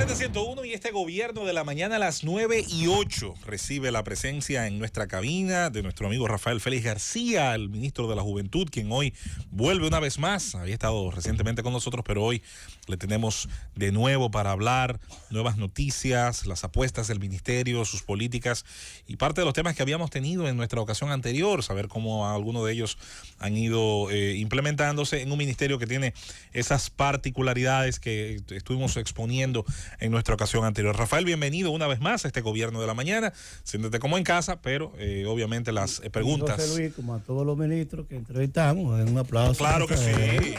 Z101 y este gobierno de la mañana a las 9:08 recibe la presencia en nuestra cabina de nuestro amigo Rafael Félix García, el ministro de la Juventud, quien hoy vuelve una vez más. Había estado recientemente con nosotros, pero hoy le tenemos de nuevo para hablar nuevas noticias, las apuestas del ministerio, sus políticas y parte de los temas que habíamos tenido en nuestra ocasión anterior, saber cómo algunos de ellos han ido implementándose en un ministerio que tiene esas particularidades que estuvimos exponiendo en nuestra ocasión anterior. Rafael, bienvenido una vez más a este gobierno de la mañana. Siéntete como en casa, pero obviamente las preguntas. José Luis, como a todos los ministros que entrevistamos, un aplauso. Claro que sí.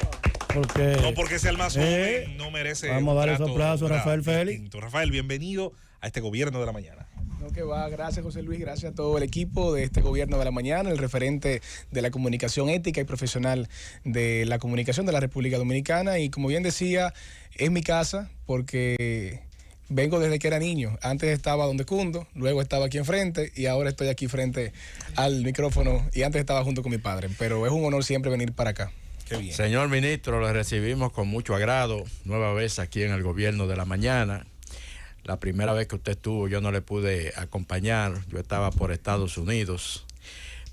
Porque, no porque sea el más joven, no merece. Vamos a dar esos aplausos a Rafael Félix. Distinto. Rafael, bienvenido a este gobierno de la mañana. No, que va, gracias José Luis, gracias a todo el equipo de este gobierno de la mañana, el referente de la comunicación ética y profesional de la comunicación de la República Dominicana. Y como bien decía, es mi casa porque vengo desde que era niño. Antes estaba donde Cundo, luego estaba aquí enfrente y ahora estoy aquí frente al micrófono y antes estaba junto con mi padre. Pero es un honor siempre venir para acá. Qué bien. Señor ministro, lo recibimos con mucho agrado, nueva vez aquí en el gobierno de la mañana. La primera vez que usted estuvo yo no le pude acompañar, yo estaba por Estados Unidos,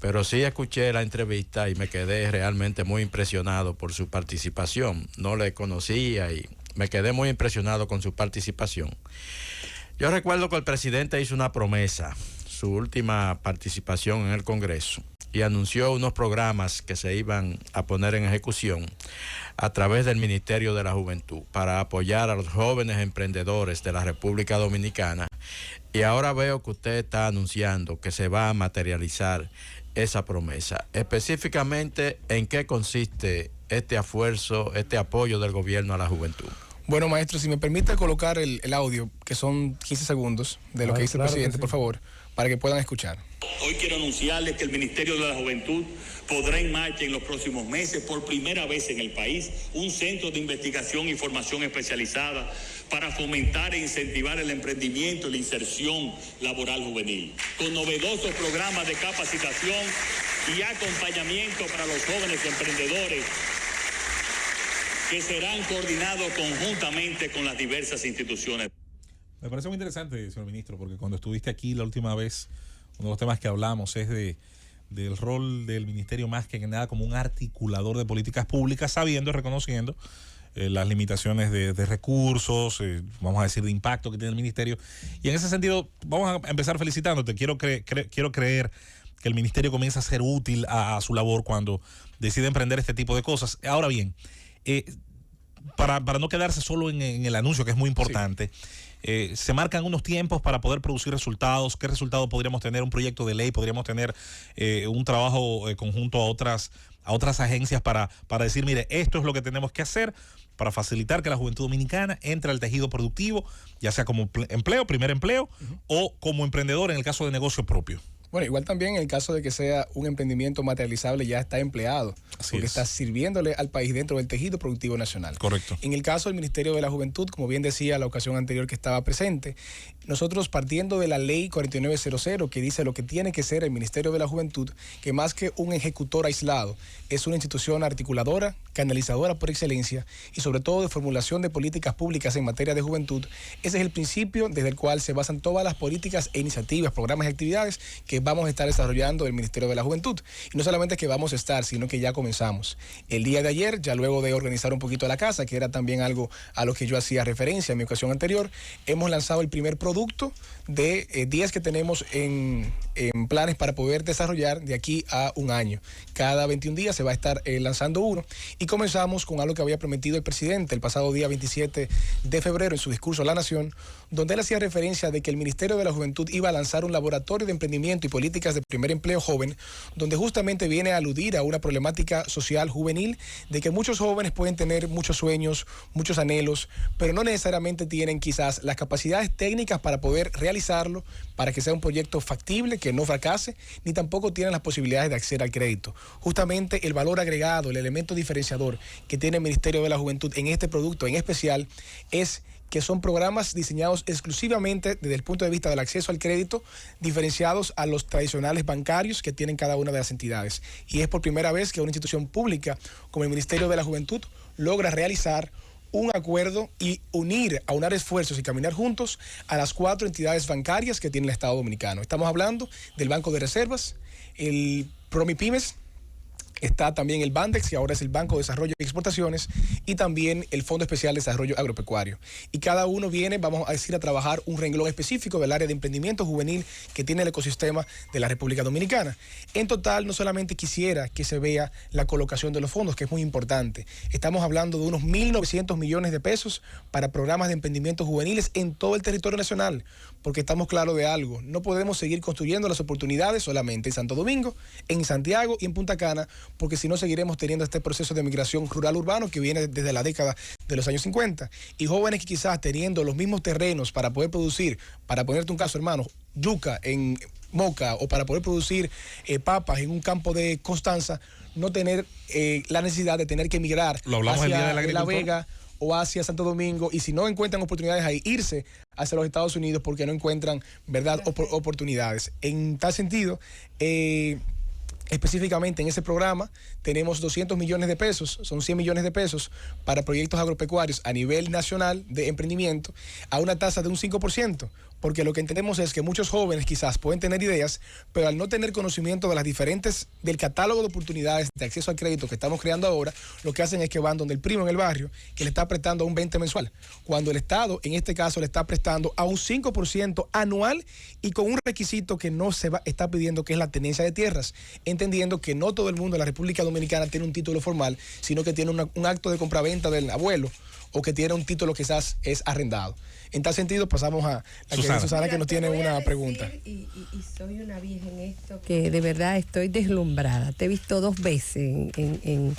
pero sí escuché la entrevista y me quedé realmente muy impresionado por su participación. No le conocía y me quedé muy impresionado con su participación. Yo recuerdo que el presidente hizo una promesa, su última participación en el Congreso, y anunció unos programas que se iban a poner en ejecución a través del Ministerio de la Juventud para apoyar a los jóvenes emprendedores de la República Dominicana. Y ahora veo que usted está anunciando que se va a materializar esa promesa. Específicamente, ¿en qué consiste este esfuerzo, este apoyo del gobierno a la juventud? Bueno, maestro, si me permite colocar el audio, que son 15 segundos de lo que dice el presidente, por favor, para que puedan escuchar. Hoy quiero anunciarles que el Ministerio de la Juventud pondrá en marcha en los próximos meses, por primera vez en el país, un centro de investigación y formación especializada para fomentar e incentivar el emprendimiento y la inserción laboral juvenil, con novedosos programas de capacitación y acompañamiento para los jóvenes emprendedores que serán coordinados conjuntamente con las diversas instituciones. Me parece muy interesante, señor ministro, porque cuando estuviste aquí la última vez, uno de los temas que hablamos es del rol del ministerio más que nada como un articulador de políticas públicas, sabiendo y reconociendo las limitaciones de recursos, vamos a decir, de impacto que tiene el ministerio. Y en ese sentido, vamos a empezar felicitándote. Quiero creer que el ministerio comienza a ser útil a su labor cuando decide emprender este tipo de cosas. Ahora bien, para no quedarse solo en el anuncio, que es muy importante, sí. Se marcan unos tiempos para poder producir resultados. ¿Qué resultado podríamos tener? Un proyecto de ley, podríamos tener un trabajo conjunto a otras agencias para decir, mire, esto es lo que tenemos que hacer para facilitar que la juventud dominicana entre al tejido productivo, ya sea como empleo, primer empleo, o como emprendedor en el caso de negocio propio. Bueno, igual también en el caso de que sea un emprendimiento materializable ya está empleado, porque está sirviéndole al país dentro del tejido productivo nacional. Correcto. En el caso del Ministerio de la Juventud, como bien decía la ocasión anterior que estaba presente, nosotros partiendo de la ley 4900 que dice lo que tiene que ser el Ministerio de la Juventud, que más que un ejecutor aislado, es una institución articuladora, canalizadora por excelencia y sobre todo de formulación de políticas públicas en materia de juventud. Ese es el principio desde el cual se basan todas las políticas e iniciativas, programas y actividades que vamos a estar desarrollando el Ministerio de la Juventud. Y no solamente que vamos a estar, sino que ya comenzamos. El día de ayer, ya luego de organizar un poquito la casa, que era también algo a lo que yo hacía referencia en mi ocasión anterior, hemos lanzado el primer producto de 10 que tenemos en planes para poder desarrollar de aquí a un año. Cada 21 días se va a estar lanzando uno. Y comenzamos con algo que había prometido el presidente el pasado día 27 de febrero en su discurso a la Nación, donde él hacía referencia de que el Ministerio de la Juventud iba a lanzar un laboratorio de emprendimiento y políticas de primer empleo joven, donde justamente viene a aludir a una problemática social juvenil de que muchos jóvenes pueden tener muchos sueños, muchos anhelos, pero no necesariamente tienen quizás las capacidades técnicas para poder realizarlo, para que sea un proyecto factible, que no fracase, ni tampoco tienen las posibilidades de acceder al crédito. Justamente el valor agregado, el elemento diferenciador que tiene el Ministerio de la Juventud en este producto en especial es que son programas diseñados exclusivamente desde el punto de vista del acceso al crédito, diferenciados a los tradicionales bancarios que tienen cada una de las entidades. Y es por primera vez que una institución pública como el Ministerio de la Juventud logra realizar un acuerdo y aunar esfuerzos y caminar juntos a las 4 entidades bancarias que tiene el Estado Dominicano. Estamos hablando del Banco de Reservas, el Promipymes, está también el Bandex, que ahora es el Banco de Desarrollo y Exportaciones, y también el Fondo Especial de Desarrollo Agropecuario. Y cada uno viene, vamos a decir, a trabajar un renglón específico del área de emprendimiento juvenil que tiene el ecosistema de la República Dominicana. En total, no solamente quisiera que se vea la colocación de los fondos, que es muy importante. Estamos hablando de unos 1.900 millones de pesos para programas de emprendimiento juveniles en todo el territorio nacional, porque estamos claros de algo. No podemos seguir construyendo las oportunidades solamente en Santo Domingo, en Santiago y en Punta Cana, porque si no seguiremos teniendo este proceso de migración rural-urbano que viene desde la década de los años 50. Y jóvenes que quizás teniendo los mismos terrenos para poder producir, para ponerte un caso, hermano, yuca en Moca o para poder producir papas en un campo de Constanza, no tener la necesidad de tener que emigrar hacia La Vega o hacia Santo Domingo, y si no encuentran oportunidades ahí, irse hacia los Estados Unidos porque no encuentran, ¿verdad?, oportunidades. En tal sentido, específicamente en ese programa tenemos 200 millones de pesos, son 100 millones de pesos para proyectos agropecuarios a nivel nacional de emprendimiento a una tasa de un 5%, porque lo que entendemos es que muchos jóvenes quizás pueden tener ideas, pero al no tener conocimiento de las diferentes, del catálogo de oportunidades de acceso al crédito que estamos creando ahora, lo que hacen es que van donde el primo en el barrio, que le está prestando a un 20 mensual, cuando el Estado, en este caso, le está prestando a un 5% anual y con un requisito que no se está pidiendo, que es la tenencia de tierras, entendiendo que no todo el mundo en la República Dominicana tiene un título formal, sino que tiene un acto de compraventa del abuelo o que tiene un título que quizás es arrendado. En tal sentido, pasamos a Susana, que nos tiene una pregunta. Y soy una vieja en esto que de verdad estoy deslumbrada. Te he visto 2 veces en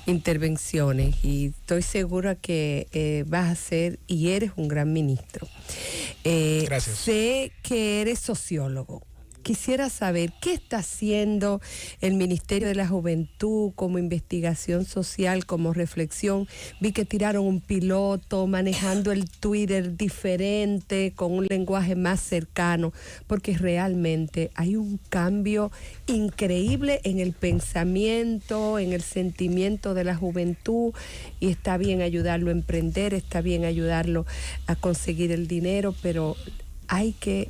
intervenciones y estoy segura que vas a ser y eres un gran ministro. Gracias. Sé que eres sociólogo. Quisiera saber qué está haciendo el Ministerio de la Juventud como investigación social, como reflexión. Vi que tiraron un piloto manejando el Twitter diferente, con un lenguaje más cercano, porque realmente hay un cambio increíble en el pensamiento, en el sentimiento de la juventud, y está bien ayudarlo a emprender, está bien ayudarlo a conseguir el dinero, pero hay que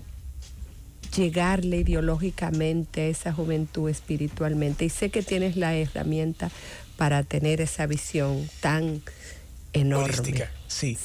llegarle ideológicamente a esa juventud espiritualmente, y sé que tienes la herramienta para tener esa visión tan enorme. Holística, sí.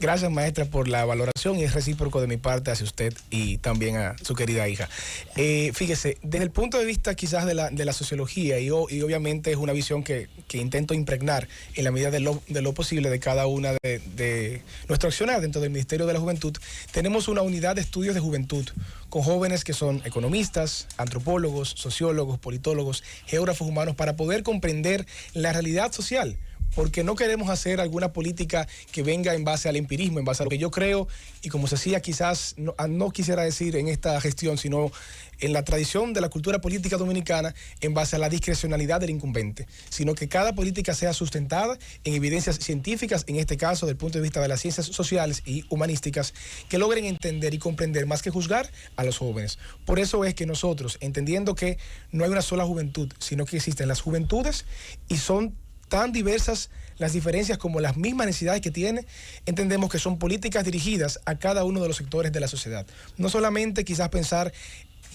Gracias, maestra, por la valoración, y es recíproco de mi parte hacia usted y también a su querida hija. Fíjese, desde el punto de vista quizás de la sociología, y obviamente es una visión que intento impregnar en la medida de lo posible de cada una de nuestro accionar dentro del Ministerio de la Juventud, tenemos una unidad de estudios de juventud con jóvenes que son economistas, antropólogos, sociólogos, politólogos, geógrafos humanos, para poder comprender la realidad social, porque no queremos hacer alguna política que venga en base al empirismo, en base a lo que yo creo, y como se hacía quizás, no quisiera decir en esta gestión, sino en la tradición de la cultura política dominicana, en base a la discrecionalidad del incumbente, sino que cada política sea sustentada en evidencias científicas, en este caso del punto de vista de las ciencias sociales y humanísticas, que logren entender y comprender más que juzgar a los jóvenes. Por eso es que nosotros, entendiendo que no hay una sola juventud, sino que existen las juventudes y son tan diversas las diferencias como las mismas necesidades que tiene, entendemos que son políticas dirigidas a cada uno de los sectores de la sociedad. No solamente quizás pensar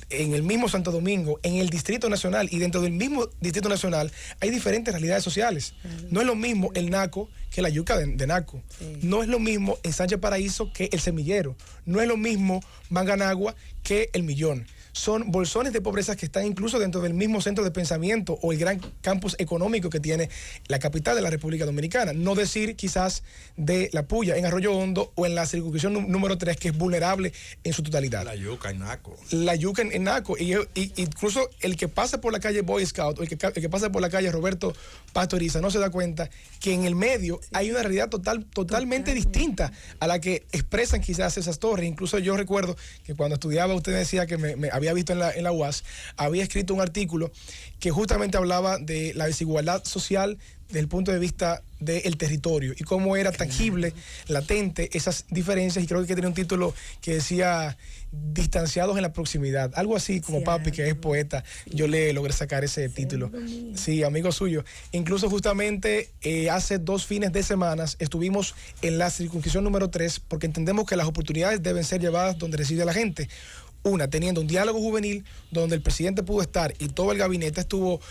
en el mismo Santo Domingo, en el Distrito Nacional, y dentro del mismo Distrito Nacional hay diferentes realidades sociales. No es lo mismo el Naco que la yuca de Naco. No es lo mismo en Sánchez Paraíso que el Semillero. No es lo mismo Manganagua que el Millón. Son bolsones de pobreza que están incluso dentro del mismo centro de pensamiento o el gran campus económico que tiene la capital de la República Dominicana. No decir quizás de La Puya en Arroyo Hondo o en la circunscripción número 3, que es vulnerable en su totalidad. La yuca en Naco. La yuca en Naco. Y incluso el que pasa por la calle Boy Scout o el que pasa por la calle Roberto Pastoriza no se da cuenta que en el medio hay una realidad totalmente distinta a la que expresan quizás esas torres. Incluso yo recuerdo que cuando estudiaba usted decía que había visto en la UAS, había escrito un artículo que justamente hablaba de la desigualdad social desde el punto de vista del territorio y cómo era tangible, latente esas diferencias, y creo que tenía un título que decía distanciados en la proximidad, algo así como papi, que es poeta, yo le logré sacar ese título. Sí, amigo suyo. Incluso justamente hace 2 fines de semana estuvimos en la circunscripción número 3 porque entendemos que las oportunidades deben ser llevadas donde reside la gente. Una, teniendo un diálogo juvenil donde el presidente pudo estar y todo el gabinete, estuvo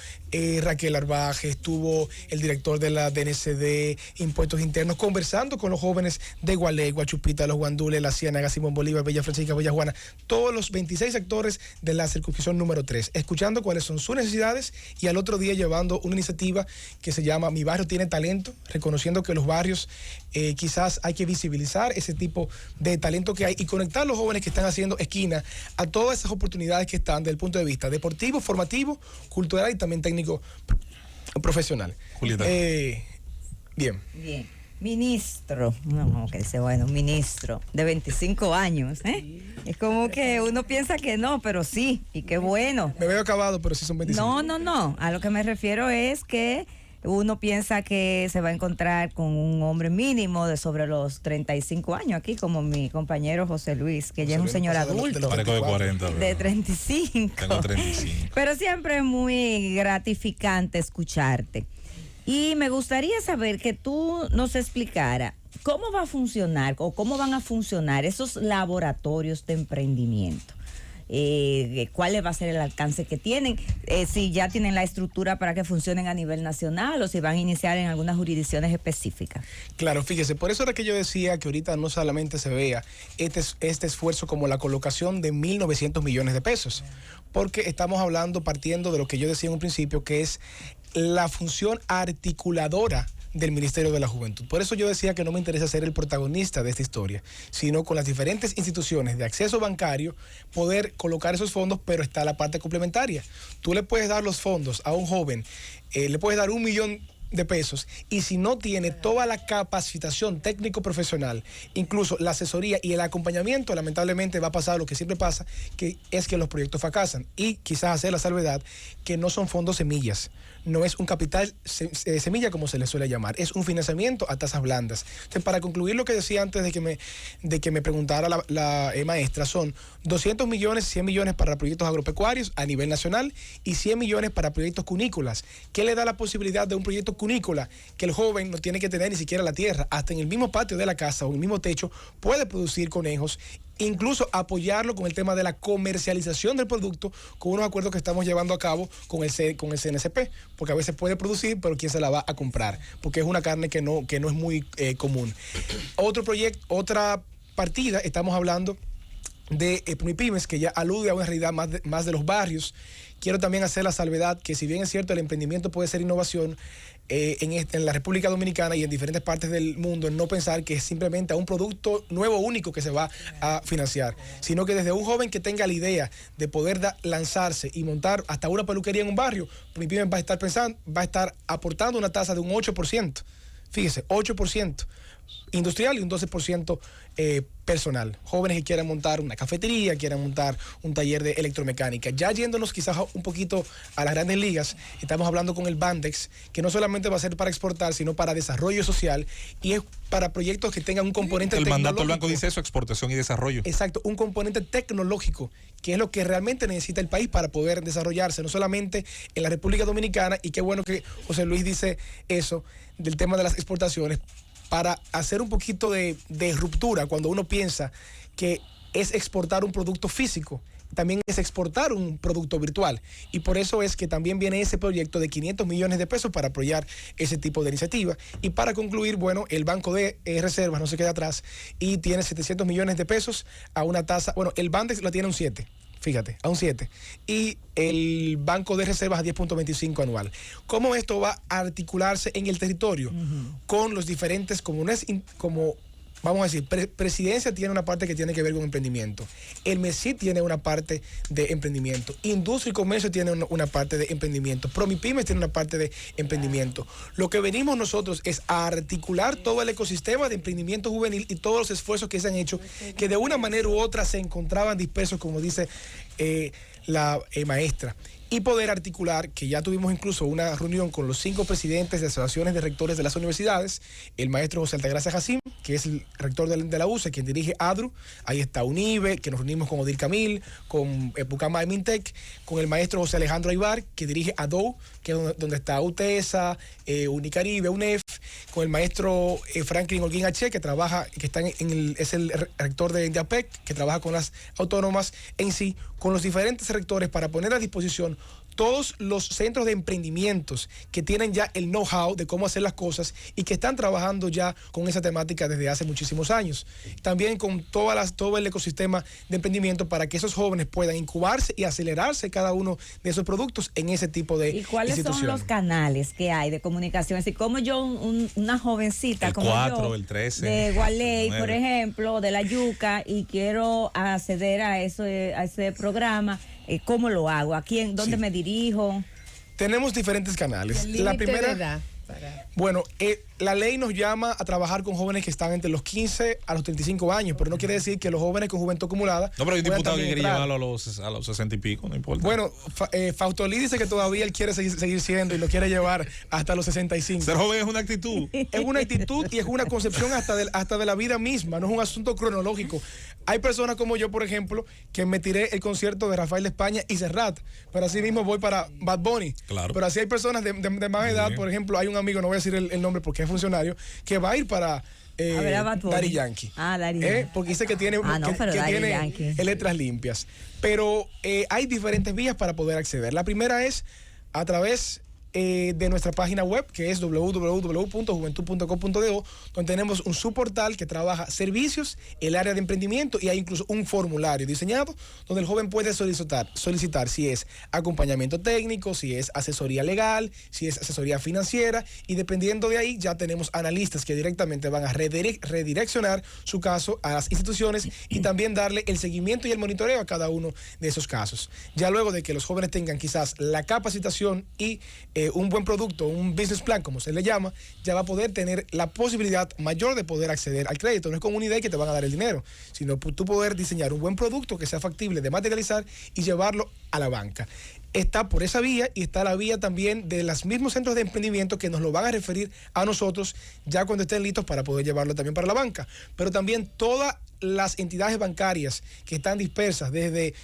Raquel Arbaje, estuvo el director de la DNCD, Impuestos Internos, conversando con los jóvenes de Gualegua, Chupita, Los Guandules, La Ciénaga, Simón Bolívar, Bella Francisca, Bella Juana, todos los 26 sectores de la circunscripción número 3, escuchando cuáles son sus necesidades y al otro día llevando una iniciativa que se llama Mi Barrio Tiene Talento, reconociendo que los barrios quizás hay que visibilizar ese tipo de talento que hay y conectar a los jóvenes que están haciendo esquina a todas esas oportunidades que están desde el punto de vista deportivo, formativo, cultural y también técnico profesional. Julieta. Bien. Ministro, no, que dice, bueno, ministro de 25 años, ¿eh? Es como que uno piensa que no, pero sí, y qué bueno. Me veo acabado, pero sí son 25. No, a lo que me refiero es que uno piensa que se va a encontrar con un hombre mínimo de sobre los 35 años aquí, como mi compañero José Luis, que ya es un señor adulto. Parezco de 40. De 35. Tengo 35. Pero siempre es muy gratificante escucharte. Y me gustaría saber que tú nos explicara cómo va a funcionar o cómo van a funcionar esos laboratorios de emprendimiento. ¿Cuál va a ser el alcance que tienen? Si ya tienen la estructura para que funcionen a nivel nacional o si van a iniciar en algunas jurisdicciones específicas. Claro, fíjese, por eso era que yo decía que ahorita no solamente se vea este esfuerzo como la colocación de 1.900 millones de pesos, porque estamos hablando, partiendo de lo que yo decía en un principio, que es la función articuladora del Ministerio de la Juventud. Por eso yo decía que no me interesa ser el protagonista de esta historia, sino con las diferentes instituciones de acceso bancario poder colocar esos fondos, pero está la parte complementaria. Tú le puedes dar los fondos a un joven, le puedes dar 1 millón de pesos y si no tiene toda la capacitación técnico-profesional, incluso la asesoría y el acompañamiento, lamentablemente va a pasar lo que siempre pasa, que es que los proyectos fracasan y quizás hacer la salvedad que no son fondos semillas, no es un capital semilla como se le suele llamar, es un financiamiento a tasas blandas. Entonces, para concluir lo que decía antes de que me preguntara la maestra, son 200 millones, 100 millones para proyectos agropecuarios a nivel nacional y 100 millones para proyectos cunícolas. ¿Qué le da la posibilidad de un proyecto cunícola? Que el joven no tiene que tener ni siquiera la tierra, hasta en el mismo patio de la casa o en el mismo techo puede producir conejos, incluso apoyarlo con el tema de la comercialización del producto, con unos acuerdos que estamos llevando a cabo con el CNCP, porque a veces puede producir, pero ¿quién se la va a comprar? Porque es una carne que no es muy común. Otro proyecto, otra partida, estamos hablando de Promipymes, que ya alude a una realidad más de los barrios. Quiero también hacer la salvedad que si bien es cierto el emprendimiento puede ser innovación, en la República Dominicana y en diferentes partes del mundo, no pensar que es simplemente a un producto nuevo único que se va a financiar, sino que desde un joven que tenga la idea de poder lanzarse y montar hasta una peluquería en un barrio, Promipymes va a estar aportando una tasa de un 8%. Fíjese, 8% industrial y un 12% personal. Jóvenes que quieran montar una cafetería, quieran montar un taller de electromecánica. Ya yéndonos quizás un poquito a las grandes ligas, estamos hablando con el Bandex, que no solamente va a ser para exportar, sino para desarrollo social y es para proyectos que tengan un componente tecnológico. El mandato del banco dice eso, exportación y desarrollo. Exacto, un componente tecnológico, que es lo que realmente necesita el país para poder desarrollarse, no solamente en la República Dominicana, y qué bueno que José Luis dice eso, del tema de las exportaciones, para hacer un poquito de ruptura cuando uno piensa que es exportar un producto físico, también es exportar un producto virtual. Y por eso es que también viene ese proyecto de 500 millones de pesos para apoyar ese tipo de iniciativa. Y para concluir, bueno, el Banco de Reservas no se queda atrás y tiene 700 millones de pesos a una tasa, bueno, el Bandex la tiene a un 7. Fíjate, a un 7. Y el Banco de Reservas a 10.25 anual. ¿Cómo esto va a articularse en el territorio? Con los diferentes comunes, como vamos a decir, Presidencia tiene una parte que tiene que ver con emprendimiento. El MESID tiene una parte de emprendimiento. Industria y Comercio tiene una parte de emprendimiento. Promipymes tiene una parte de emprendimiento. Lo que venimos nosotros es a articular todo el ecosistema de emprendimiento juvenil y todos los esfuerzos que se han hecho, que de una manera u otra se encontraban dispersos, como dice la maestra. Y poder articular, que ya tuvimos incluso una reunión con los 5 presidentes de asociaciones de rectores de las universidades, el maestro José Altagracia Jacín, que es el rector de la UCE, quien dirige ADRU, ahí está UNIBE, que nos reunimos con Odil Camil, con Pucama de Mintec, con el maestro José Alejandro Aybar, que dirige ADOU, que es donde está UTESA, Unicaribe, UNEF, con el maestro Franklin Holguín H., que trabaja, que está es el rector de INDEAPEC, que trabaja con las autónomas en sí, con los diferentes rectores para poner a disposición todos los centros de emprendimientos que tienen ya el know-how de cómo hacer las cosas y que están trabajando ya con esa temática desde hace muchísimos años. También con todo el ecosistema de emprendimiento para que esos jóvenes puedan incubarse y acelerarse cada uno de esos productos en ese tipo de instituciones. ¿Y cuáles son los canales que hay de comunicación? Así como yo, una jovencita el como 4, yo, el 13, de Gualey, el por ejemplo, de La Yuca, y quiero acceder a ese programa, ¿cómo lo hago? ¿Dónde me dirijo? Tenemos diferentes canales. La primera, bueno, la ley nos llama a trabajar con jóvenes que están entre los 15 a los 35 años, pero no quiere decir que los jóvenes con juventud acumulada. No, pero hay un diputado que quiere llevarlo a los 60 y pico, no importa. Bueno, Faustolí dice que todavía él quiere seguir siendo y lo quiere llevar hasta los 65. Ser joven es una actitud. Es una actitud y es una concepción hasta de la vida misma, no es un asunto cronológico. Hay personas como yo, por ejemplo, que me tiré el concierto de Rafael de España y Serrat, pero así mismo voy para Bad Bunny. Claro. Pero así hay personas de más edad, por ejemplo, hay un amigo, no voy a decir el nombre porque es funcionario, que va a ir para Daddy Yankee. Daddy Yankee. Porque dice que tiene, tiene letras limpias. Pero hay diferentes vías para poder acceder. La primera es a través de nuestra página web, que es www.juventud.co.do, donde tenemos un subportal que trabaja servicios, el área de emprendimiento, y hay incluso un formulario diseñado donde el joven puede solicitar si es acompañamiento técnico, si es asesoría legal, si es asesoría financiera, y dependiendo de ahí ya tenemos analistas que directamente van a redireccionar su caso a las instituciones y también darle el seguimiento y el monitoreo a cada uno de esos casos. Ya luego de que los jóvenes tengan quizás la capacitación y un buen producto, un business plan, como se le llama, ya va a poder tener la posibilidad mayor de poder acceder al crédito. No es como una idea que te van a dar el dinero, sino tú poder diseñar un buen producto que sea factible de materializar y llevarlo a la banca. Está por esa vía y está la vía también de los mismos centros de emprendimiento que nos lo van a referir a nosotros ya cuando estén listos para poder llevarlo también para la banca. Pero también todas las entidades bancarias que están dispersas desde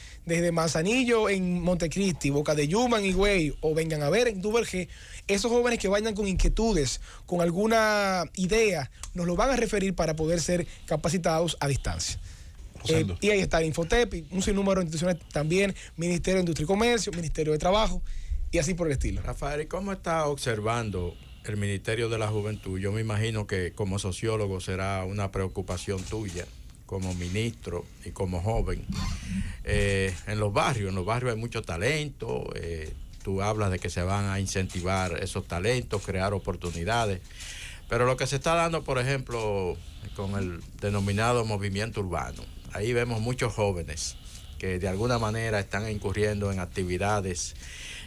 Manzanillo en Montecristi, Boca de Yuma en Higüey o Vengan a Ver en Duvergé, esos jóvenes que vayan con inquietudes, con alguna idea, nos lo van a referir para poder ser capacitados a distancia. Y ahí está el Infotep y un sinnúmero de instituciones también, Ministerio de Industria y Comercio, Ministerio de Trabajo y así por el estilo. Rafael, ¿y cómo está observando el Ministerio de la Juventud? Yo me imagino que como sociólogo será una preocupación tuya, como ministro y como joven. En los barrios hay mucho talento, tú hablas de que se van a incentivar esos talentos, crear oportunidades, pero lo que se está dando, por ejemplo, con el denominado movimiento urbano, ahí vemos muchos jóvenes que de alguna manera están incurriendo en actividades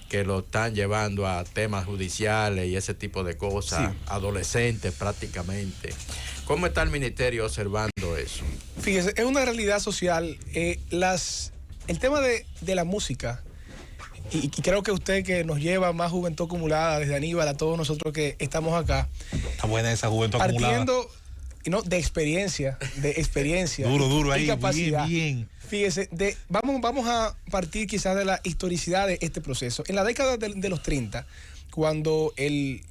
que lo están llevando a temas judiciales y ese tipo de cosas, sí. Adolescentes prácticamente. ¿Cómo está el ministerio observando eso? Fíjese, es una realidad social. El tema de la música, y creo que usted que nos lleva más juventud acumulada, desde Aníbal a todos nosotros que estamos acá. Está buena esa juventud acumulada. Partiendo de experiencia. Duro ahí, capacidad. bien. Fíjese, vamos a partir quizás de la historicidad de este proceso. En la década de los 30, cuando el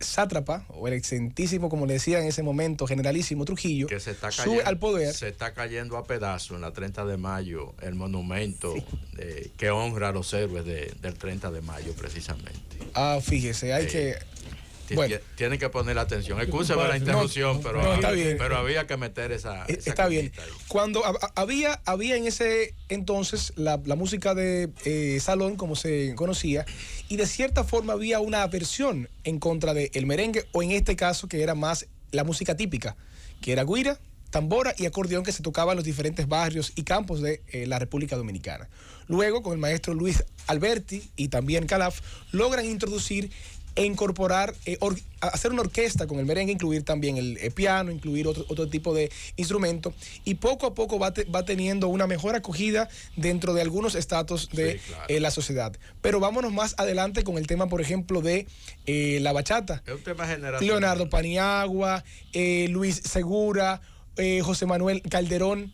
sátrapa, o el excelentísimo, como le decía en ese momento, generalísimo Trujillo, que sube al poder. Se está cayendo a pedazos en la 30 de mayo, el monumento que honra a los héroes del 30 de mayo, precisamente. Fíjese, hay que... Bueno, tienen que poner atención. Excúseme la interrupción, pero había que meter esa está bien. Ahí. Cuando había en ese entonces la música de salón, como se conocía, y de cierta forma había una aversión en contra del merengue, o en este caso que era más la música típica, que era guira, tambora y acordeón, que se tocaba en los diferentes barrios y campos de la República Dominicana. Luego, con el maestro Luis Alberti y también Calaf, logran introducir e incorporar, hacer una orquesta con el merengue, incluir también el piano, incluir otro tipo de instrumento, y poco a poco va teniendo una mejor acogida dentro de algunos estratos de la sociedad. Pero vámonos más adelante con el tema, por ejemplo, de la bachata. Es un tema generacional. Leonardo Paniagua, Luis Segura, José Manuel Calderón.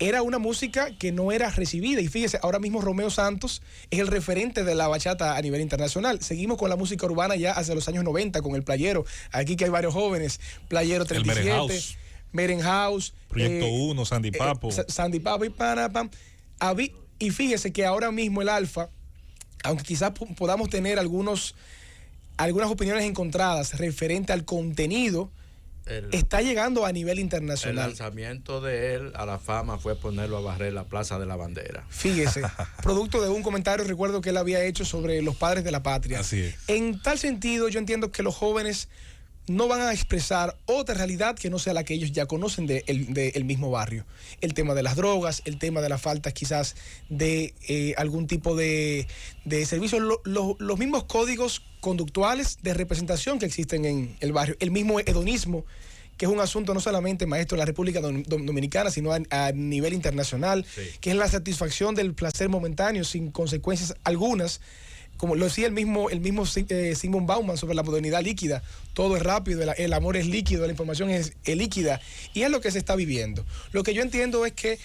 Era una música que no era recibida, y fíjese, ahora mismo Romeo Santos es el referente de la bachata a nivel internacional. Seguimos con la música urbana ya hacia los años 90 con el Playero, aquí que hay varios jóvenes, Playero 37, Merenhouse, Proyecto 1, Sandy Papo. Sandy Papo y Panapam. Y fíjese que ahora mismo el Alfa, aunque quizás podamos tener algunas opiniones encontradas referente al contenido, está llegando a nivel internacional. El lanzamiento de él a la fama fue ponerlo a barrer la Plaza de la Bandera. Fíjese, producto de un comentario, recuerdo que él había hecho sobre los padres de la patria. Así es. En tal sentido, yo entiendo que los jóvenes no van a expresar otra realidad que no sea la que ellos ya conocen del mismo barrio. El tema de las drogas, el tema de las faltas quizás de algún tipo de servicio, los mismos códigos conductuales de representación que existen en el barrio, el mismo hedonismo, que es un asunto no solamente, maestro, de la República Dominicana, sino a nivel internacional, que es la satisfacción del placer momentáneo sin consecuencias algunas, como lo decía el mismo Sigmund Bauman sobre la modernidad líquida. Todo es rápido, el amor es líquido, la información es líquida, y es lo que se está viviendo. Lo que yo entiendo es que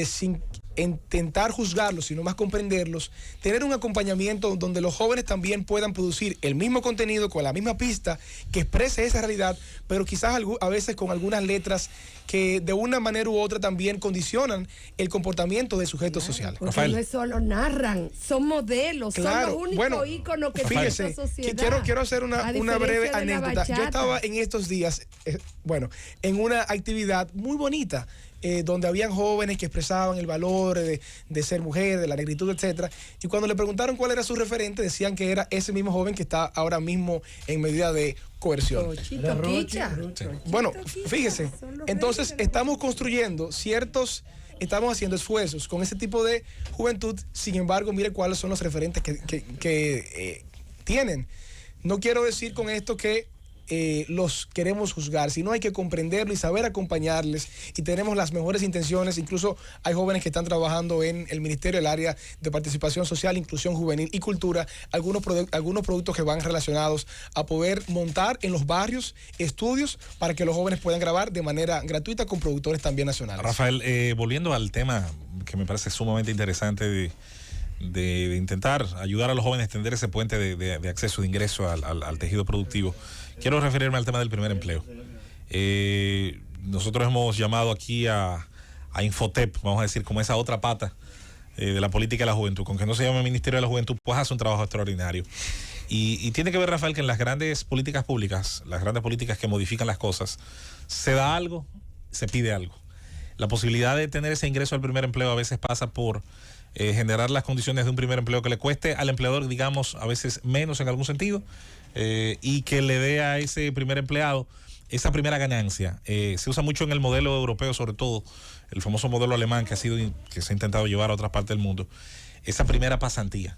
sin intentar juzgarlos, sino más comprenderlos, tener un acompañamiento donde los jóvenes también puedan producir el mismo contenido con la misma pista que exprese esa realidad, pero quizás a veces con algunas letras que de una manera u otra también condicionan el comportamiento del sujeto social. Porque no es solo narran, son modelos, son los únicos íconos que tiene esta sociedad. Quiero hacer una breve anécdota. Yo estaba en estos días, en una actividad muy bonita, donde habían jóvenes que expresaban el valor de ser mujer, de la negritud, etcétera, y cuando le preguntaron cuál era su referente, decían que era ese mismo joven que está ahora mismo en medida de coerción. Bueno, fíjese, entonces estamos construyendo estamos haciendo esfuerzos con ese tipo de juventud, sin embargo, mire cuáles son los referentes que tienen. No quiero decir con esto que los queremos juzgar, sino hay que comprenderlo y saber acompañarles, y tenemos las mejores intenciones. Incluso hay jóvenes que están trabajando en el Ministerio del Área de Participación Social, Inclusión Juvenil y Cultura, algunos productos que van relacionados a poder montar en los barrios estudios para que los jóvenes puedan grabar de manera gratuita con productores también nacionales. Rafael, volviendo al tema que me parece sumamente interesante de intentar ayudar a los jóvenes a extender ese puente de acceso, de ingreso al tejido productivo, quiero referirme al tema del primer empleo. Nosotros hemos llamado aquí a Infotep, vamos a decir, como esa otra pata de la política de la juventud. Con que no se llame Ministerio de la Juventud, pues hace un trabajo extraordinario. Y tiene que ver, Rafael, que en las grandes políticas públicas, las grandes políticas que modifican las cosas, se da algo, se pide algo. La posibilidad de tener ese ingreso al primer empleo a veces pasa por generar las condiciones de un primer empleo que le cueste al empleador, digamos, a veces menos en algún sentido, y que le dé a ese primer empleado esa primera ganancia. Se usa mucho en el modelo europeo, sobre todo el famoso modelo alemán que se ha intentado llevar a otras partes del mundo, esa primera pasantía.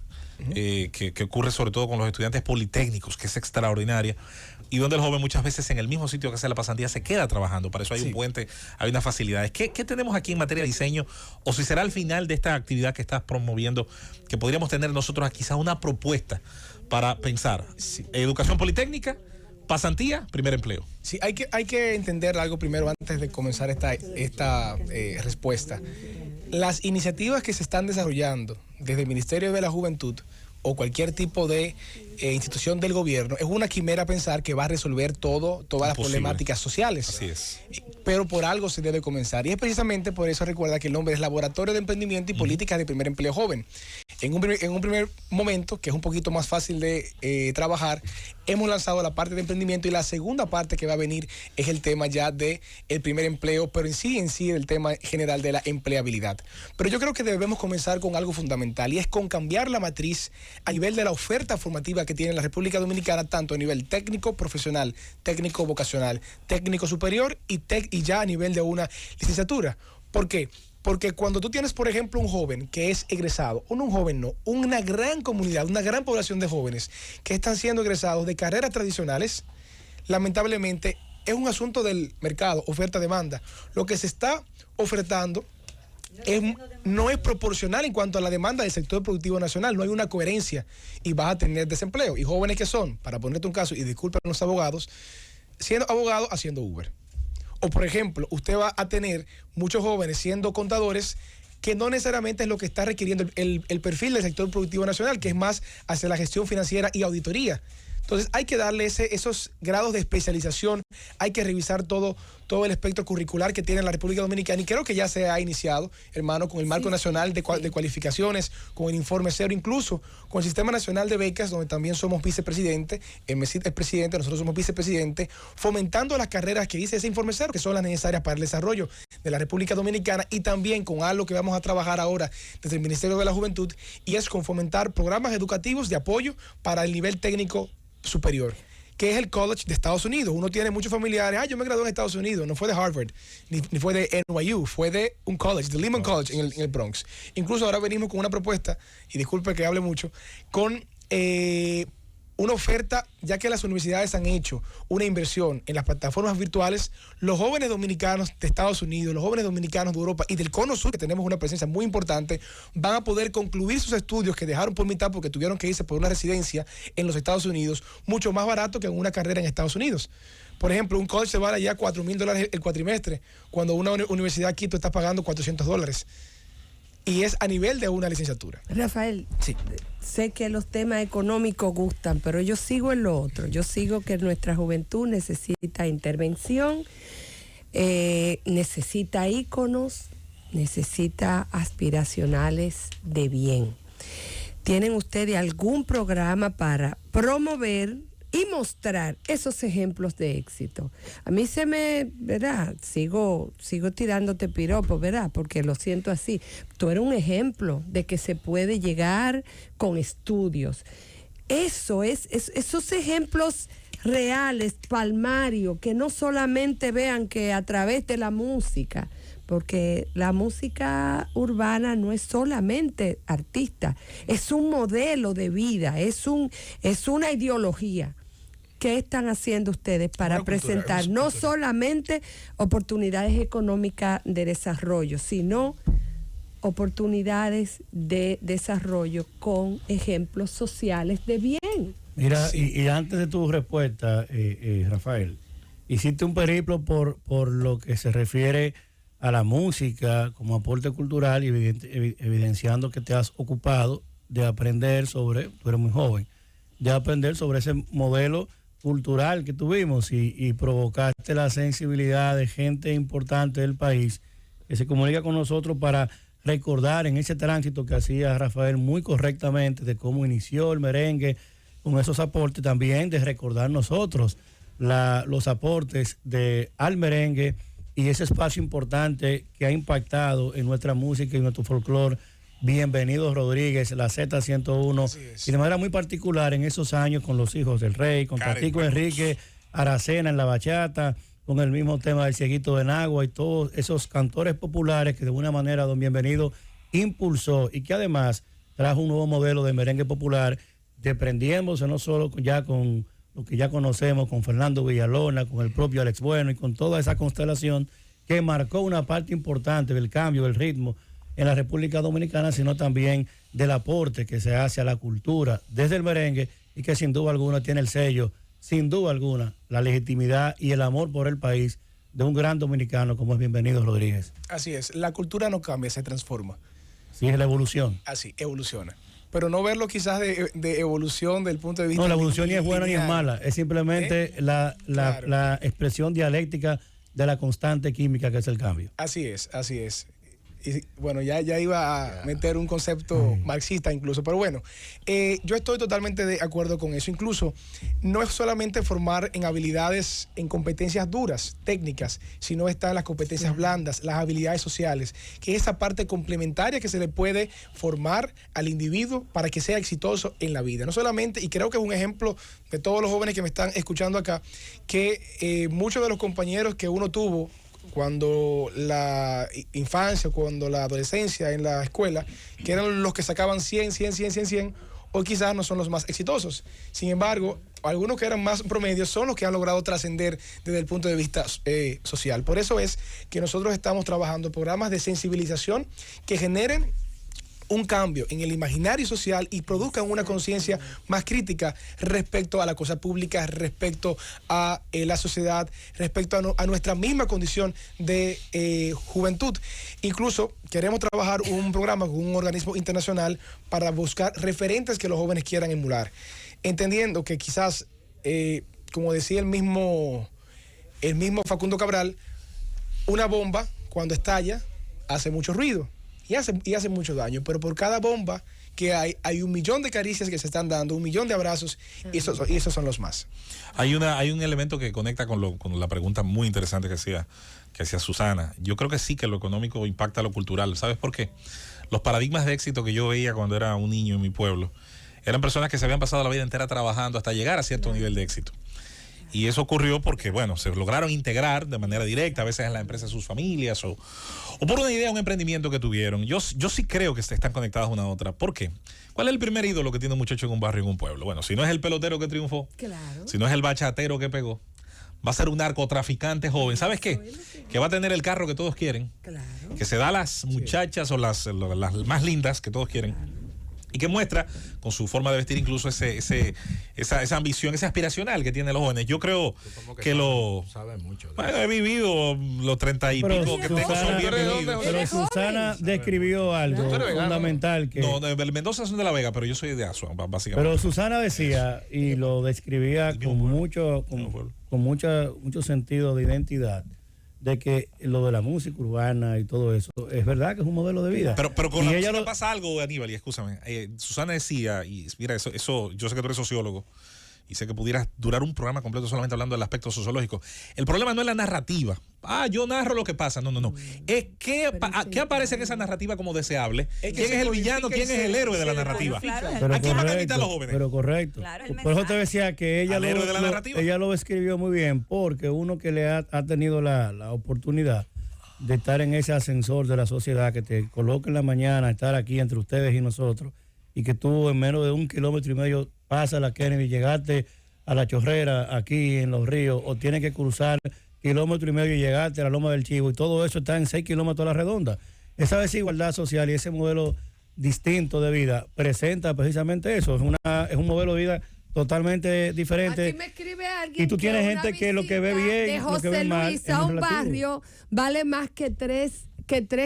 Que ocurre sobre todo con los estudiantes politécnicos, que es extraordinaria, y donde el joven muchas veces en el mismo sitio que hace la pasantía se queda trabajando. Para eso hay un puente, hay unas facilidades. ¿Qué tenemos aquí en materia de diseño? O si será al final de esta actividad que estás promoviendo, que podríamos tener nosotros quizás una propuesta para pensar educación politécnica, pasantía, primer empleo. Sí, hay que entender algo primero antes de comenzar esta respuesta. Las iniciativas que se están desarrollando desde el Ministerio de la Juventud o cualquier tipo de institución del gobierno, es una quimera pensar que va a resolver todas las problemáticas sociales. Así es. Pero por algo se debe comenzar. Y es precisamente por eso, recuerda que el nombre es Laboratorio de Emprendimiento y Políticas de Primer Empleo Joven. En un primer momento, que es un poquito más fácil de trabajar, hemos lanzado la parte de emprendimiento, y la segunda parte que va a venir es el tema ya de el primer empleo, pero en sí el tema general de la empleabilidad. Pero yo creo que debemos comenzar con algo fundamental, y es con cambiar la matriz a nivel de la oferta formativa que tiene la República Dominicana, tanto a nivel técnico profesional, técnico vocacional, técnico superior y ya a nivel de una licenciatura. ¿Por qué? Porque cuando tú tienes, por ejemplo, un joven que es egresado, o no un joven, no, una gran comunidad, una gran población de jóvenes que están siendo egresados de carreras tradicionales, lamentablemente es un asunto del mercado, oferta-demanda. Lo que se está ofertando no es proporcional en cuanto a la demanda del sector productivo nacional, no hay una coherencia y vas a tener desempleo. Y jóvenes que son, para ponerte un caso, y disculpen los abogados, siendo abogados haciendo Uber. O por ejemplo, usted va a tener muchos jóvenes siendo contadores, que no necesariamente es lo que está requiriendo el perfil del sector productivo nacional, que es más hacia la gestión financiera y auditoría. Entonces hay que darle esos grados de especialización, hay que revisar todo el espectro curricular que tiene la República Dominicana, y creo que ya se ha iniciado, hermano, con el Marco Nacional de Cualificaciones, con el Informe Cero, incluso con el Sistema Nacional de Becas, donde también somos vicepresidente, el MESID es presidente, nosotros somos vicepresidente, fomentando las carreras que dice ese Informe Cero, que son las necesarias para el desarrollo de la República Dominicana, y también con algo que vamos a trabajar ahora desde el Ministerio de la Juventud, y es con fomentar programas educativos de apoyo para el nivel técnico superior, que es el college de Estados Unidos. Uno tiene muchos familiares, yo me gradué en Estados Unidos, no fue de Harvard, ni fue de NYU, fue de un college, de Lehman College en el Bronx. Incluso ahora venimos con una propuesta, y disculpe que hable mucho, con una oferta, ya que las universidades han hecho una inversión en las plataformas virtuales. Los jóvenes dominicanos de Estados Unidos, los jóvenes dominicanos de Europa y del Cono Sur, que tenemos una presencia muy importante, van a poder concluir sus estudios que dejaron por mitad porque tuvieron que irse por una residencia en los Estados Unidos, mucho más barato que en una carrera en Estados Unidos. Por ejemplo, un college se vale ya $4,000 el cuatrimestre, cuando una universidad aquí tú estás pagando $400. Y es a nivel de una licenciatura. Rafael, sí. Sé que los temas económicos gustan, pero yo sigo en lo otro. Yo sigo que nuestra juventud necesita intervención, necesita íconos, necesita aspiracionales de bien. ¿Tienen ustedes algún programa para promover y mostrar esos ejemplos de éxito? A mí ¿verdad? Sigo tirándote piropos, ¿verdad? Porque lo siento así. Tú eres un ejemplo de que se puede llegar con estudios. Esos ejemplos reales, palmarios, que no solamente vean que a través de la música, porque la música urbana no es solamente artista, es un modelo de vida, es una ideología. ¿Qué están haciendo ustedes para presentar no solamente oportunidades económicas de desarrollo, sino oportunidades de desarrollo con ejemplos sociales de bien? Mira, sí. y antes de tu respuesta, Rafael, hiciste un periplo por lo que se refiere a la música como aporte cultural, evidenciando que te has ocupado de aprender tú eres muy joven, de aprender sobre ese modelo cultural que tuvimos y provocaste la sensibilidad de gente importante del país que se comunica con nosotros para recordar en ese tránsito que hacía Rafael muy correctamente de cómo inició el merengue con esos aportes, también de recordar nosotros los aportes al merengue y ese espacio importante que ha impactado en nuestra música y nuestro folclore. Bienvenido Rodríguez, la Z101, y de manera muy particular en esos años con los Hijos del Rey, con Tatico Enrique, Aracena en la bachata, con el mismo tema del Cieguito de Nagua y todos esos cantores populares que de alguna manera don Bienvenido impulsó y que además trajo un nuevo modelo de merengue popular, desprendiéndose no solo ya con lo que ya conocemos, con Fernando Villalona, con el propio Alex Bueno y con toda esa constelación que marcó una parte importante del cambio del ritmo en la República Dominicana, sino también del aporte que se hace a la cultura desde el merengue y que sin duda alguna tiene el sello, sin duda alguna, la legitimidad y el amor por el país de un gran dominicano como es Bienvenido Rodríguez. Así es, la cultura no cambia, se transforma. Sí, es la evolución. Así, evoluciona. Pero no verlo quizás de evolución del punto de vista... No, la evolución ni es buena ni es mala, es simplemente la expresión dialéctica de la constante química que es el cambio. Así es, así es. Y bueno, ya iba a meter un concepto marxista incluso, pero bueno, yo estoy totalmente de acuerdo con eso. Incluso no es solamente formar en habilidades, en competencias duras, técnicas, sino está en las competencias blandas, las habilidades sociales, que es esa parte complementaria que se le puede formar al individuo para que sea exitoso en la vida. No solamente, y creo que es un ejemplo de todos los jóvenes que me están escuchando acá, que muchos de los compañeros que uno tuvo cuando la infancia, cuando la adolescencia en la escuela, que eran los que sacaban 100, hoy quizás no son los más exitosos. Sin embargo, algunos que eran más promedios son los que han logrado trascender desde el punto de vista social. Por eso es que nosotros estamos trabajando programas de sensibilización que generen un cambio en el imaginario social y produzcan una conciencia más crítica respecto a la cosa pública, respecto a la sociedad, respecto a nuestra misma condición de juventud. Incluso queremos trabajar un programa con un organismo internacional para buscar referentes que los jóvenes quieran emular, entendiendo que quizás, como decía el mismo Facundo Cabral, una bomba cuando estalla hace mucho ruido y hace mucho daño, pero por cada bomba que hay 1 millón de caricias que se están dando, 1 millón de abrazos, y esos son los más. Hay un elemento que conecta con la pregunta muy interesante que hacía Susana. Yo creo que sí, que lo económico impacta lo cultural. ¿Sabes por qué? Los paradigmas de éxito que yo veía cuando era un niño en mi pueblo eran personas que se habían pasado la vida entera trabajando hasta llegar a cierto nivel de éxito. Y eso ocurrió porque, bueno, se lograron integrar de manera directa, a veces en la empresa de sus familias o por una idea, un emprendimiento que tuvieron. Yo sí creo que están conectadas una a otra. ¿Por qué? ¿Cuál es el primer ídolo que tiene un muchacho en un barrio, en un pueblo? Bueno, si no es el pelotero que triunfó, claro, si no es el bachatero que pegó, va a ser un narcotraficante joven. ¿Sabes qué? Que va a tener el carro que todos quieren, claro, que se da a las muchachas o las más lindas que todos quieren. Y que muestra con su forma de vestir incluso esa ambición, esa aspiracional que tienen los jóvenes. Yo creo que lo... Saben mucho. Bueno, he vivido los 30 y pico que tengo, son bien vividos. Pero Susana describió algo fundamental. Que No, de Mendoza son de La Vega, pero yo soy de Asua, básicamente. Pero Susana decía, y lo describía con mucho sentido de identidad, de que lo de la música urbana y todo eso, es verdad que es un modelo de vida. Pero con la música ella pasa algo, Aníbal, y escúchame. Susana decía, y mira, eso, yo sé que tú eres sociólogo, y sé que pudieras durar un programa completo solamente hablando del aspecto sociológico. El problema no es la narrativa. Yo narro lo que pasa. No. Es ¿qué aparece en esa narrativa como deseable? ¿Quién es el villano? ¿Quién es el héroe de la narrativa? Pero ¿a quién van a quitar los jóvenes? Pero correcto. Claro, por eso te decía que ella ella lo escribió muy bien, porque uno que le ha tenido la oportunidad de estar en ese ascensor de la sociedad que te coloca en la mañana, estar aquí entre ustedes y nosotros, y que tú en menos de 1,5 kilómetros pasas la Kennedy, llegaste a la Chorrera aquí en Los Ríos, o tienes que cruzar 1,5 kilómetros y llegarte a la Loma del Chivo, y todo eso está en 6 kilómetros a la redonda. Esa desigualdad social y ese modelo distinto de vida presenta precisamente eso. Es un modelo de vida totalmente diferente. Aquí me escribe alguien, y tú tienes gente que lo que ve bien, de lo que ve José mal, Luis a un barrio vale más que tres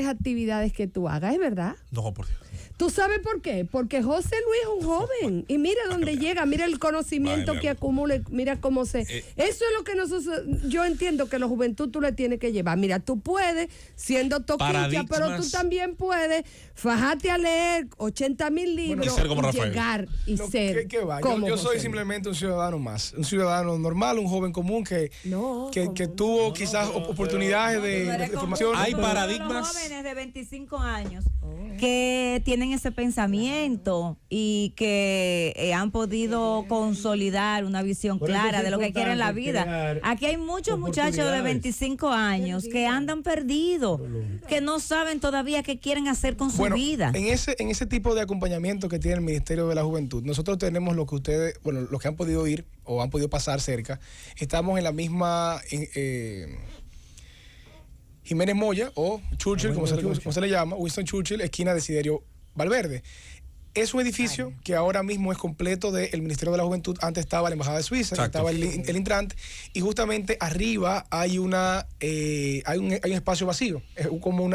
actividades que tú hagas, ¿es verdad? No, por Dios. ¿Tú sabes por qué? Porque José Luis es un joven y mira dónde llega, mira el conocimiento que acumula, mira cómo se... Eso es lo que yo entiendo que la juventud tú le tienes que llevar. Mira, tú puedes, siendo toquilla, pero tú también puedes fajarte a leer 80,000 libros y llegar y ser como Yo soy simplemente un ciudadano más, un ciudadano normal, un joven común que tuvo quizás oportunidades de formación. Hay paradigmas. Los jóvenes de 25 años que tienen ese pensamiento y que han podido consolidar una visión clara de lo que quieren en la vida. Aquí hay muchos muchachos de 25 años que andan perdidos, que no saben todavía qué quieren hacer con su vida. En ese tipo de acompañamiento que tiene el Ministerio de la Juventud, nosotros tenemos lo que ustedes, los que han podido ir o han podido pasar cerca, estamos en la misma... Jiménez Moya o Churchill, como se le llama, Winston Churchill, esquina de Desiderio Valverde. Es un edificio que ahora mismo es completo del Ministerio de la Juventud. Antes estaba la Embajada de Suiza, estaba el Intrant, y justamente arriba hay un espacio vacío, es como un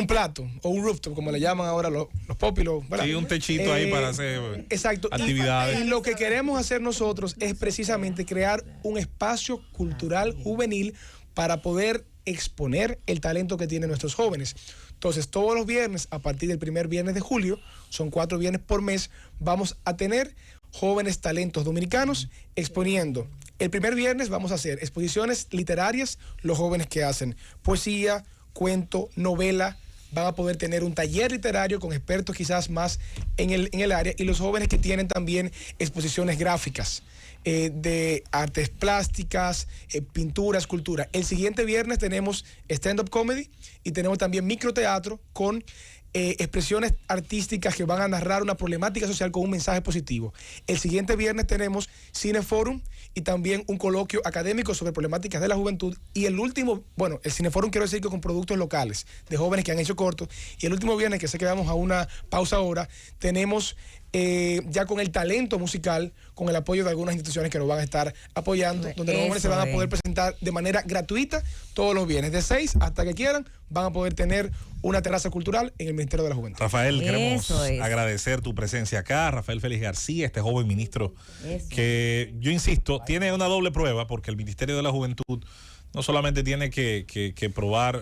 plato o un rooftop, como le llaman ahora los pópilos. Sí, un techito ahí para hacer actividades. Y lo que queremos hacer nosotros es precisamente crear un espacio cultural juvenil para poder exponer el talento que tienen nuestros jóvenes. Entonces, todos los viernes, a partir del primer viernes de julio, son 4 viernes por mes, vamos a tener jóvenes talentos dominicanos exponiendo. El primer viernes vamos a hacer exposiciones literarias, los jóvenes que hacen poesía, cuento, novela, van a poder tener un taller literario con expertos quizás más en el área, y los jóvenes que tienen también exposiciones gráficas, de artes plásticas, pintura, escultura. El siguiente viernes tenemos stand-up comedy y tenemos también microteatro con expresiones artísticas que van a narrar una problemática social con un mensaje positivo. El siguiente viernes tenemos Cineforum y también un coloquio académico sobre problemáticas de la juventud. Y el último, bueno, el Cineforum quiero decir que con productos locales de jóvenes que han hecho cortos. Y el último viernes, que sé que vamos a una pausa ahora, tenemos ya con el talento musical, con el apoyo de algunas instituciones que nos van a estar apoyando, donde los jóvenes se van a poder presentar de manera gratuita todos los viernes, de 6 hasta que quieran, van a poder tener una terraza cultural en el Ministerio de la Juventud. Rafael, queremos agradecer tu presencia acá. Rafael Félix García, este joven ministro que, yo insisto, tiene una doble prueba, porque el Ministerio de la Juventud no solamente tiene que probar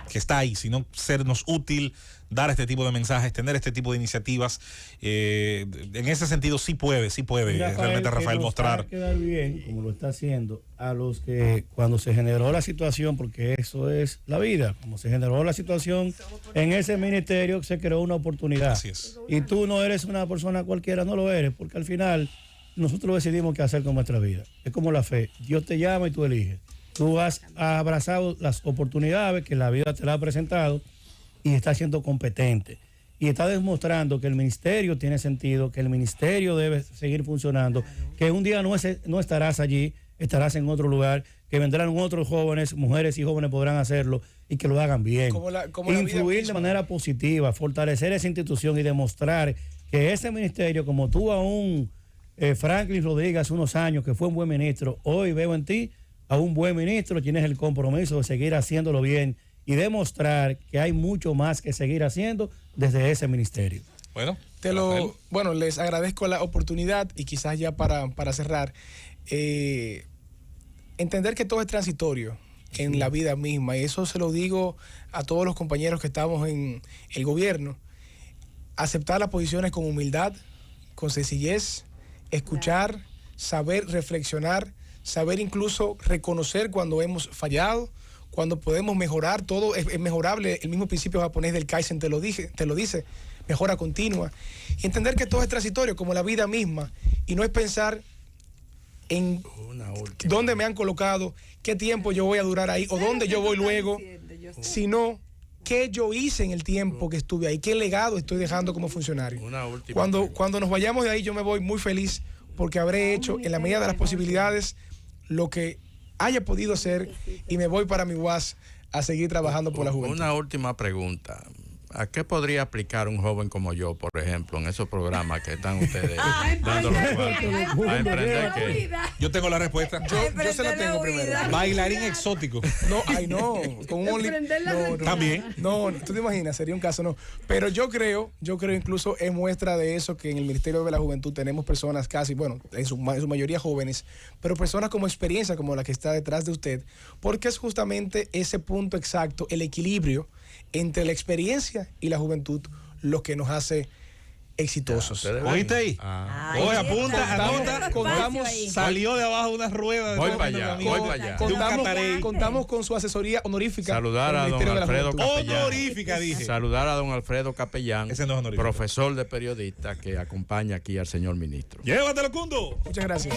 que está ahí, sino sernos útil, dar este tipo de mensajes, tener este tipo de iniciativas. En ese sentido sí puede realmente Rafael mostrar. Quedar bien, como lo está haciendo, a los que cuando se generó la situación, porque eso es la vida, como se generó la situación en ese ministerio, se creó una oportunidad. Así es. Y tú no eres una persona cualquiera, no lo eres, porque al final nosotros decidimos qué hacer con nuestra vida. Es como la fe, Dios te llama y tú eliges. Tú has abrazado las oportunidades que la vida te la ha presentado y estás siendo competente. Y está demostrando que el ministerio tiene sentido, que el ministerio debe seguir funcionando, que un día no estarás allí, estarás en otro lugar, que vendrán otros jóvenes, mujeres y jóvenes podrán hacerlo y que lo hagan bien. Influir de manera positiva, fortalecer esa institución y demostrar que ese ministerio, como tú aún, Franklin Rodríguez, hace unos años, que fue un buen ministro, hoy veo en ti a un buen ministro, tienes el compromiso de seguir haciéndolo bien y demostrar que hay mucho más que seguir haciendo desde ese ministerio. Bueno, les agradezco la oportunidad y quizás ya para cerrar, entender que todo es transitorio en la vida misma, y eso se lo digo a todos los compañeros que estamos en el gobierno. Aceptar las posiciones con humildad, con sencillez, escuchar, saber reflexionar, saber incluso reconocer cuando hemos fallado, cuando podemos mejorar. Todo es mejorable. El mismo principio japonés del Kaizen te lo dice, mejora continua. Y entender que todo es transitorio, como la vida misma, y no es pensar en dónde me han colocado, qué tiempo yo voy a durar ahí, o dónde yo voy luego, sino qué yo hice en el tiempo que estuve ahí, qué legado estoy dejando como funcionario. Cuando nos vayamos de ahí, yo me voy muy feliz, porque habré hecho en la medida de las posibilidades lo que haya podido hacer, y me voy para mi UAS a seguir trabajando por la juventud. Una última pregunta. ¿A qué podría aplicar un joven como yo, por ejemplo, en esos programas que están ustedes dando los cuartos? A emprender que... Yo tengo la respuesta. Yo se la tengo primero. Bailarín exótico. No, con un También. No, tú te imaginas, sería un caso, no. Pero yo creo incluso es muestra de eso que en el Ministerio de la Juventud tenemos personas casi, bueno, en su mayoría jóvenes, pero personas como experiencia, como la que está detrás de usted, porque es justamente ese punto exacto, el equilibrio entre la experiencia y la juventud, lo que nos hace exitosos. ¿Oíste ahí? Oye, apunta, anota. Salió de abajo una rueda. Voy para allá. Contamos con su asesoría honorífica. Saludar a don Alfredo Capellán. Honorífica, dije. Saludar a don Alfredo Capellán, ese no es honorífico, profesor de periodista que acompaña aquí al señor ministro. Llévatelo, Cundo. Muchas gracias.